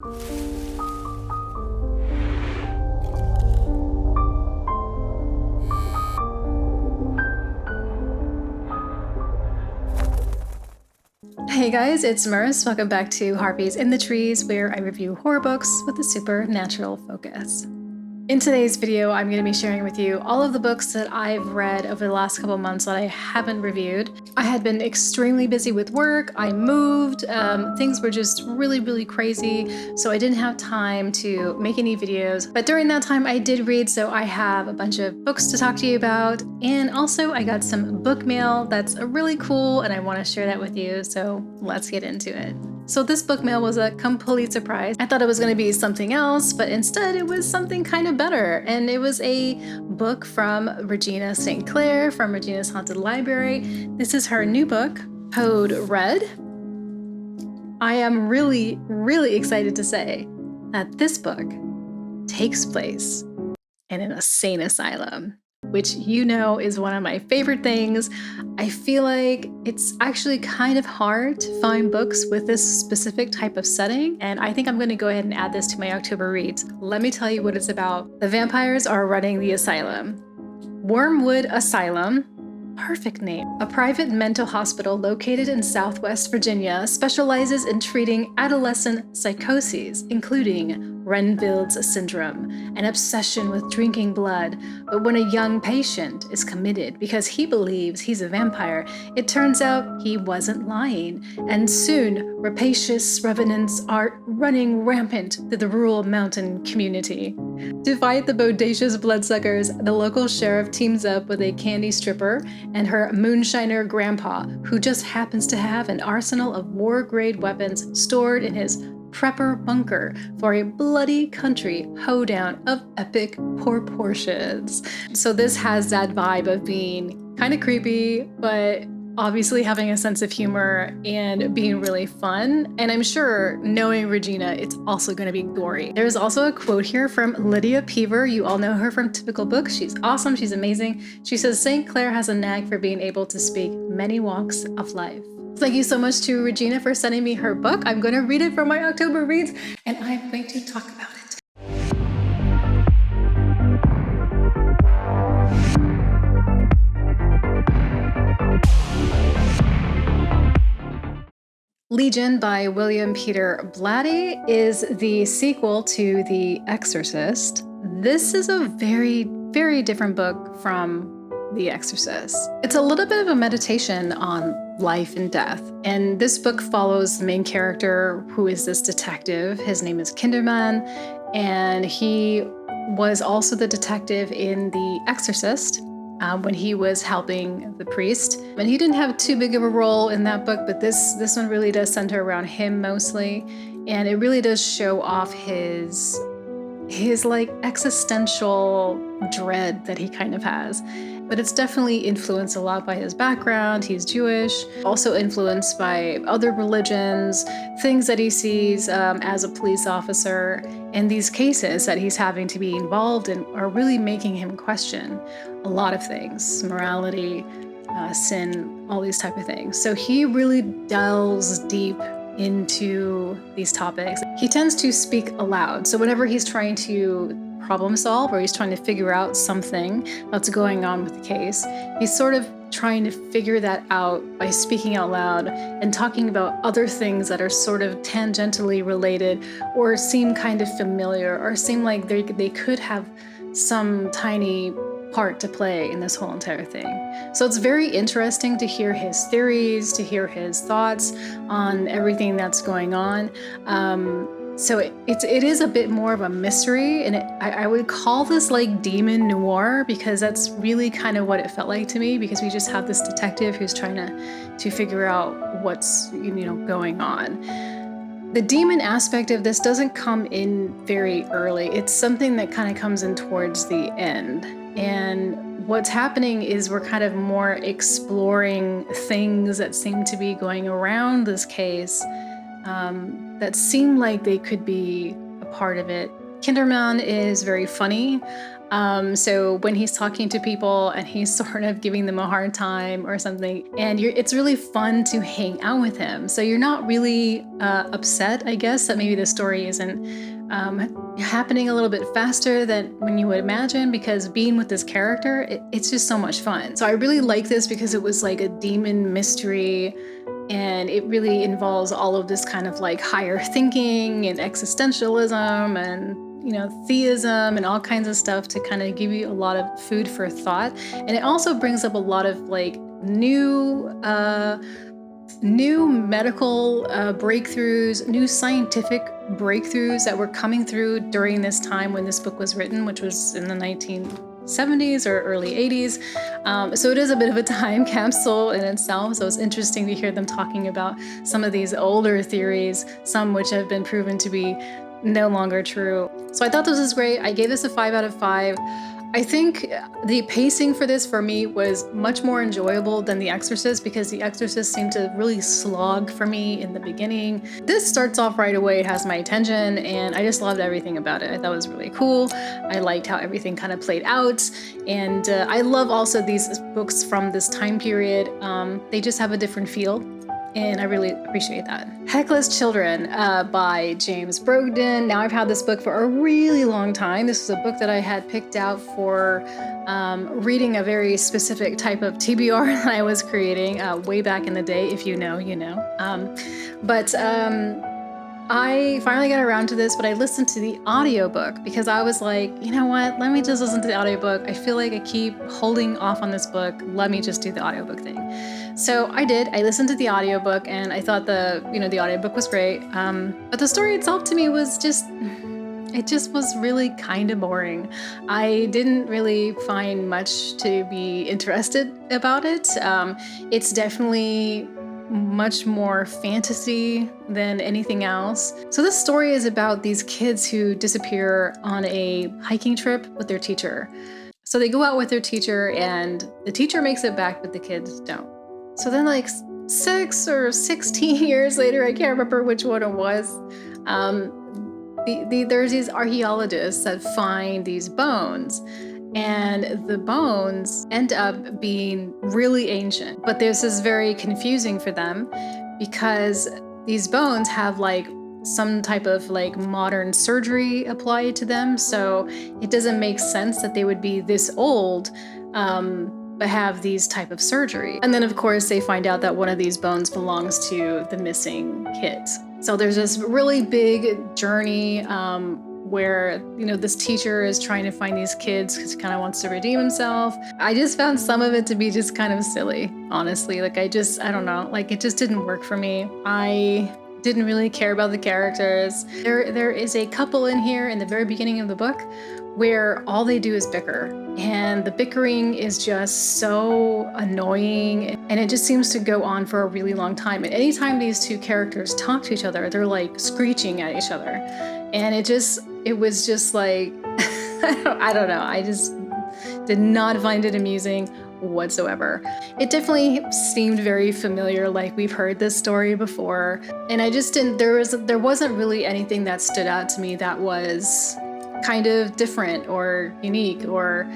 Hey guys, it's Maris. Welcome back to Harpies in the Trees, where I review horror books with a supernatural focus. In today's video, I'm going to be sharing with you all of the books that I've read over the last couple months that I haven't reviewed. I had been extremely busy with work, I moved, things were just really crazy, so I didn't have time to make any videos. But during that time I did read, so I have a bunch of books to talk to you about, and also I got some book mail that's really cool and I want to share that with you, so let's get into it. So this book mail was a complete surprise. I thought it was going to be something else, but instead it was something kind of better. And it was a book from Regina St. Clair from Regina's Haunted Library. This is her new book, Code Red. I am really excited to say that this book takes place in an insane asylum, which you know is one of my favorite things. I feel like it's actually kind of hard to find books with this specific type of setting, and I think I'm going to go ahead and add this to my October reads. Let me tell you what it's about. The vampires are running the asylum. Wormwood Asylum, perfect name. A private mental hospital located in Southwest Virginia specializes in treating adolescent psychoses, including Renfield's syndrome, an obsession with drinking blood. But when a young patient is committed because he believes he's a vampire, it turns out he wasn't lying, and soon rapacious revenants are running rampant through the rural mountain community. To fight the bodacious bloodsuckers, the local sheriff teams up with a candy stripper and her moonshiner grandpa, who just happens to have an arsenal of war-grade weapons stored in his prepper bunker for a bloody country hoedown of epic proportions. So this has that vibe of being kind of creepy, but obviously having a sense of humor and being really fun. And I'm sure, knowing Regina, it's also going to be gory. There's also a quote here from Lydia Peever. You all know her from Typical Books. She's awesome. She's amazing. She says, St. Clair has a knack for being able to speak many walks of life. Thank you so much to Regina for sending me her book. I'm going to read it for my October reads, and I'm going to talk about it. Legion by William Peter Blatty is the sequel to The Exorcist. This is a very different book from The Exorcist. It's a little bit of a meditation on life and death. And this book follows the main character, who is this detective. His name is Kinderman, and he was also the detective in The Exorcist when he was helping the priest. And he didn't have too big of a role in that book, but this one really does center around him mostly. And it really does show off his like existential dread that he kind of has. But it's definitely influenced a lot by his background. He's Jewish, also influenced by other religions, things that he sees as a police officer, and these cases that he's having to be involved in are really making him question a lot of things, morality, sin, all these type of things. So he really delves deep into these topics. He tends to speak aloud. So whenever he's trying to problem solve, or he's trying to figure out something that's going on with the case, he's sort of trying to figure that out by speaking out loud and talking about other things that are sort of tangentially related or seem kind of familiar or seem like they could have some tiny part to play in this whole entire thing. So it's very interesting to hear his theories, to hear his thoughts on everything that's going on. So it is a bit more of a mystery, and I would call this like demon noir, because that's really kind of what it felt like to me, because we just have this detective who's trying to figure out what's going on. The demon aspect of this doesn't come in very early. It's something that kind of comes in towards the end. And what's happening is we're kind of more exploring things that seem to be going around this case that seem like they could be a part of it. Kinderman is very funny. So when he's talking to people and he's sort of giving them a hard time or something, and it's really fun to hang out with him. So you're not really upset, I guess, that maybe the story isn't happening a little bit faster than when you would imagine, because being with this character, it's just so much fun. So I really like this because it was like a demon mystery, and it really involves all of this kind of like higher thinking and existentialism and theism and all kinds of stuff to kind of give you a lot of food for thought. And it also brings up a lot of like new medical breakthroughs, new scientific breakthroughs that were coming through during this time when this book was written, which was in the 1970s or early 80s. So it is a bit of a time capsule in itself. So it's interesting to hear them talking about some of these older theories, some which have been proven to be no longer true. So I thought this was great. I gave this a 5 out of 5. I think the pacing for this for me was much more enjoyable than The Exorcist, because The Exorcist seemed to really slog for me in the beginning. This starts off right away, it has my attention, and I just loved everything about it. I thought it was really cool. I liked how everything kind of played out, and I love also these books from this time period. They just have a different feel, and I really appreciate that. Heklas Children by James Brogden. Now, I've had this book for a really long time. This was a book that I had picked out for reading a very specific type of TBR that I was creating way back in the day. If you know, you know. I finally got around to this, but I listened to the audiobook because I was like, you know what, let me just listen to the audiobook. I feel like I keep holding off on this book. Let me just do the audiobook thing. So I did. I listened to the audiobook and I thought the audiobook was great. But the story itself to me was it just was really kind of boring. I didn't really find much to be interested about it. It's definitely much more fantasy than anything else. So this story is about these kids who disappear on a hiking trip with their teacher. So they go out with their teacher and the teacher makes it back, but the kids don't. So then like 6 or 16 years later, I can't remember which one it was, there's these archaeologists that find these bones. And the bones end up being really ancient, but this is very confusing for them because these bones have like some type of like modern surgery applied to them. So it doesn't make sense that they would be this old, but have these type of surgery. And then of course they find out that one of these bones belongs to the missing kids. So there's this really big journey, where this teacher is trying to find these kids because he kind of wants to redeem himself. I just found some of it to be just kind of silly, honestly. Like I don't know, like it just didn't work for me. I didn't really care about the characters. There is a couple in here in the very beginning of the book where all they do is bicker, and the bickering is just so annoying, and it just seems to go on for a really long time. And anytime these two characters talk to each other, they're like screeching at each other, and it was just like I don't know. I just did not find it amusing whatsoever. It definitely seemed very familiar, like we've heard this story before, and I just didn't. There wasn't really anything that stood out to me that was kind of different or unique or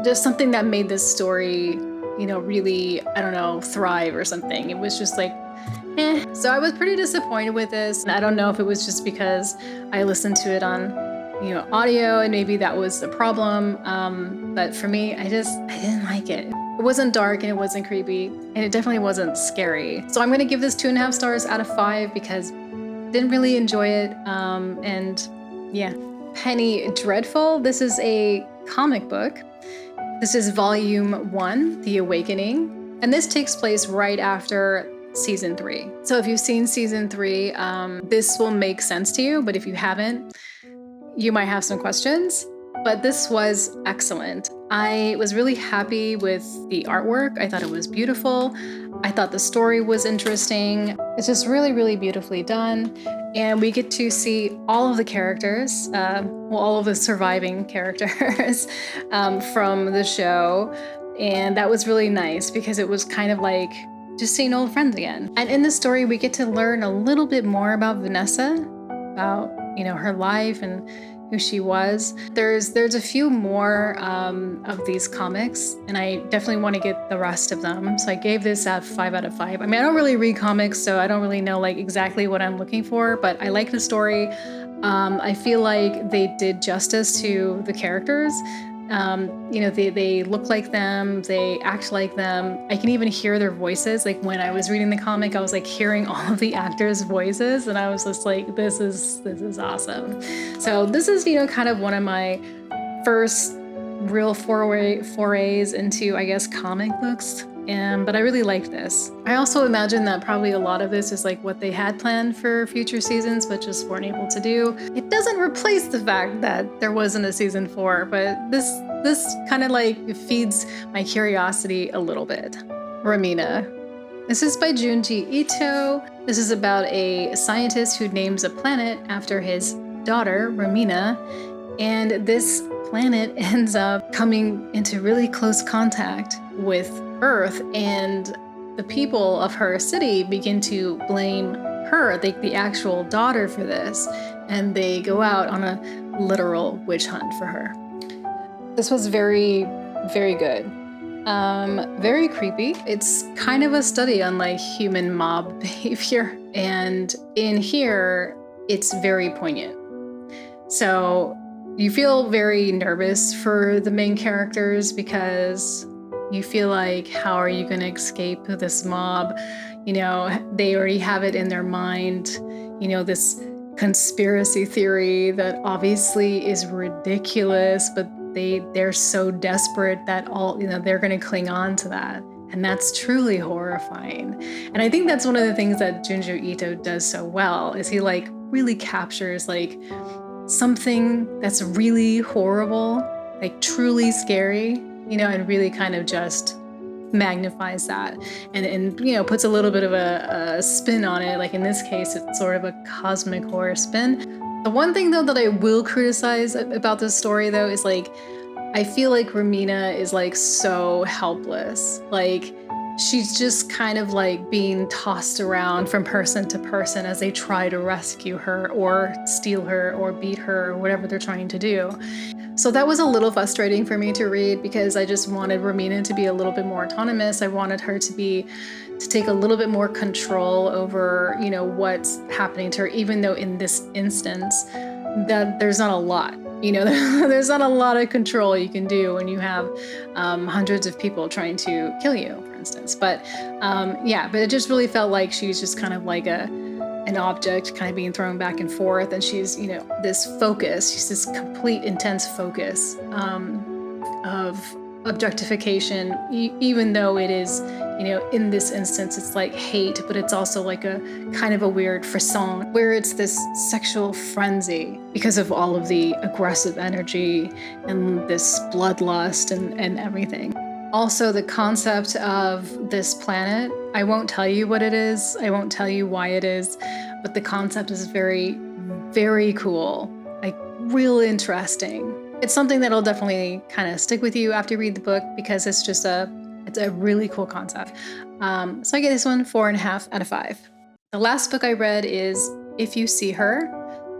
just something that made this story, really, I don't know, thrive or something. It was just like, eh. So I was pretty disappointed with this. I don't know if it was just because I listened to it on, audio and maybe that was the problem. But for me, I didn't like it. It wasn't dark and it wasn't creepy and it definitely wasn't scary. So I'm going to give this 2.5 stars out of 5 because I didn't really enjoy it. And yeah. Penny Dreadful. This is a comic book. This is volume 1, The Awakening. And this takes place right after season 3. So if you've seen season 3, this will make sense to you. But if you haven't, you might have some questions. But this was excellent. I was really happy with the artwork. I thought it was beautiful. I thought the story was interesting. It's just really, really beautifully done. And we get to see all of the characters, all of the surviving characters from the show. And that was really nice because it was kind of like just seeing old friends again. And in the story, we get to learn a little bit more about Vanessa, about, her life and who she was. There's a few more of these comics, and I definitely want to get the rest of them. So I gave this a 5 out of 5. I mean, I don't really read comics, so I don't really know like exactly what I'm looking for, but I like the story. I feel like they did justice to the characters. You know, they look like them, they act like them. I can even hear their voices. Like when I was reading the comic, I was like hearing all of the actors' voices, and I was just like, this is awesome. So this is, you know, kind of one of my first real forays into, I guess, comic books. But I really liked this. I also imagine that probably a lot of this is like what they had planned for future seasons, but just weren't able to do. It doesn't replace the fact that there wasn't a season 4, but this kind of like feeds my curiosity a little bit. Remina. This is by Junji Ito. This is about a scientist who names a planet after his daughter, Remina, and this planet ends up coming into really close contact with Earth, and the people of her city begin to blame her, the actual daughter, for this, and they go out on a literal witch hunt for her. This was very, very good. Very creepy. It's kind of a study on like human mob behavior, and in here, it's very poignant. So you feel very nervous for the main characters because you feel like, how are you going to escape this mob? You know, they already have it in their mind, you know, this conspiracy theory that obviously is ridiculous, but they're so desperate that they're going to cling on to that. And that's truly horrifying. And I think that's one of the things that Junji Ito does so well, is he like really captures like something that's really horrible, like truly scary, you know, and really kind of just magnifies that and you know, puts a little bit of a spin on it. Like in this case, it's sort of a cosmic horror spin. The one thing though that I will criticize about this story though is like, I feel like Remina is like so helpless. Like she's just kind of like being tossed around from person to person as they try to rescue her or steal her or beat her or whatever they're trying to do. So that was a little frustrating for me to read because I just wanted Remina to be a little bit more autonomous. I wanted her to take a little bit more control over, you know, what's happening to her, even though in this instance that there's not a lot. You know, there's not a lot of control you can do when you have hundreds of people trying to kill you, for instance. But yeah, but it just really felt like she's just kind of like an object kind of being thrown back and forth. And she's, you know, this focus, she's this complete intense focus of objectification, even though it is, you know, in this instance, it's like hate, but it's also like a kind of a weird frisson where it's this sexual frenzy because of all of the aggressive energy and this bloodlust and everything. Also, the concept of this planet, I won't tell you what it is, I won't tell you why it is, but the concept is very, very cool, like real interesting. It's something that'll definitely kind of stick with you after you read the book because it's just it's a really cool concept. So I get this one 4.5 out of 5. The last book I read is If You See Her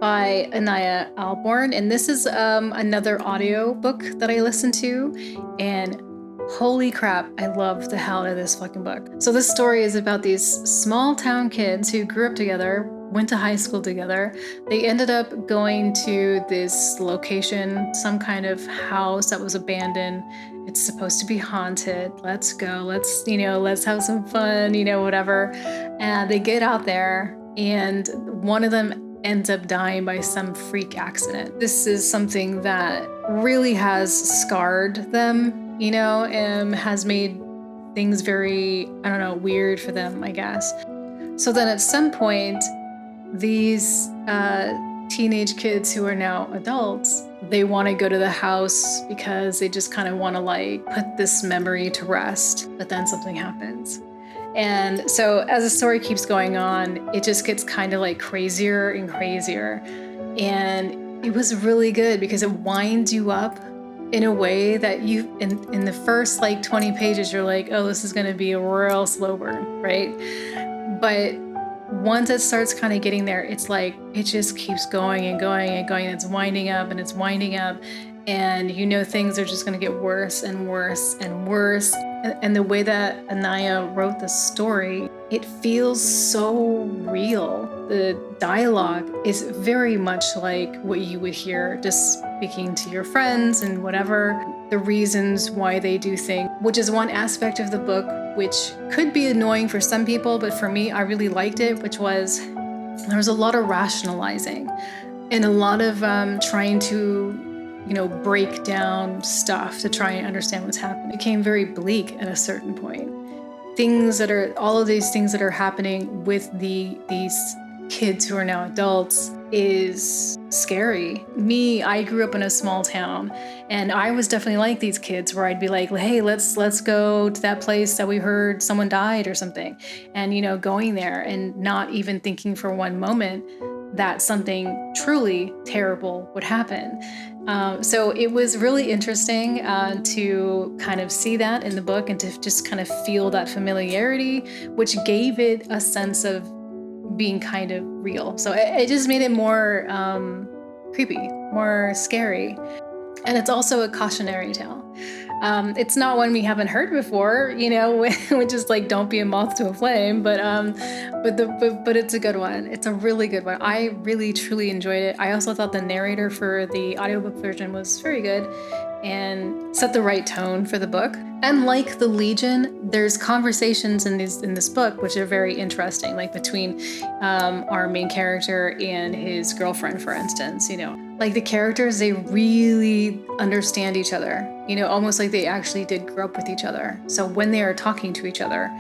by Ania Ahlborn, and this is another audio book that I listened to, and holy crap, I love the hell out of this fucking book. So this story is about these small town kids who grew up together, went to high school together. They ended up going to this location, some kind of house that was abandoned. It's supposed to be haunted. Let's go. Let's have some fun, you know, whatever. And they get out there and one of them ends up dying by some freak accident. This is something that really has scarred them, you know, and has made things very, I don't know, weird for them, I guess. So then at some point, these teenage kids who are now adults, they want to go to the house because they just kind of want to like put this memory to rest, but then something happens. And so as the story keeps going on, it just gets kind of like crazier and crazier. And it was really good because it winds you up in a way that you, in the first like 20 pages, you're like, oh, this is going to be a real slow burn, right? But once it starts kind of getting there, it's like it just keeps going and going and going. It's winding up and it's winding up, and you know things are just going to get worse and worse and worse. And the way that Ania wrote the story, it feels so real. The dialogue is very much like what you would hear just speaking to your friends and whatever, the reasons why they do things, which is one aspect of the book which could be annoying for some people, but for me, I really liked it, which was there was a lot of rationalizing and a lot of trying to break down stuff to try and understand what's happening. It became very bleak at a certain point. All of these things that are happening with these kids who are now adults is scary. I grew up in a small town, and I was definitely like these kids where I'd be like, hey, let's go to that place that we heard someone died or something. And, going there and not even thinking for one moment that something truly terrible would happen. So it was really interesting to kind of see that in the book and to just kind of feel that familiarity, which gave it a sense of being kind of real. So it just made it more creepy, more scary. And it's also a cautionary tale. It's not one we haven't heard before, which is like, don't be a moth to a flame, but it's a good one. It's a really good one. I really, truly enjoyed it. I also thought the narrator for the audiobook version was very good and set the right tone for the book. And like The Legion, there's conversations in this book which are very interesting, like between our main character and his girlfriend, for instance. Like the characters, they really understand each other, almost like they actually did grow up with each other. So when they are talking to each other,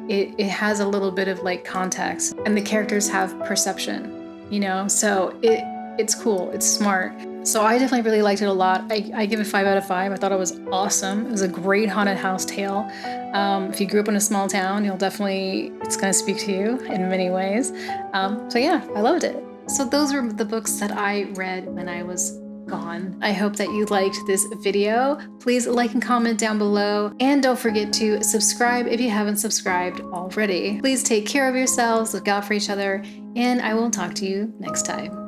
it has a little bit of like context, and the characters have perception, so it's cool, it's smart. So I definitely really liked it a lot. I give it 5 out of 5. I thought it was awesome. It was a great haunted house tale. If you grew up in a small town, it's going to speak to you in many ways. So yeah, I loved it. So those were the books that I read when I was gone. I hope that you liked this video. Please like and comment down below. And don't forget to subscribe if you haven't subscribed already. Please take care of yourselves, look out for each other, and I will talk to you next time.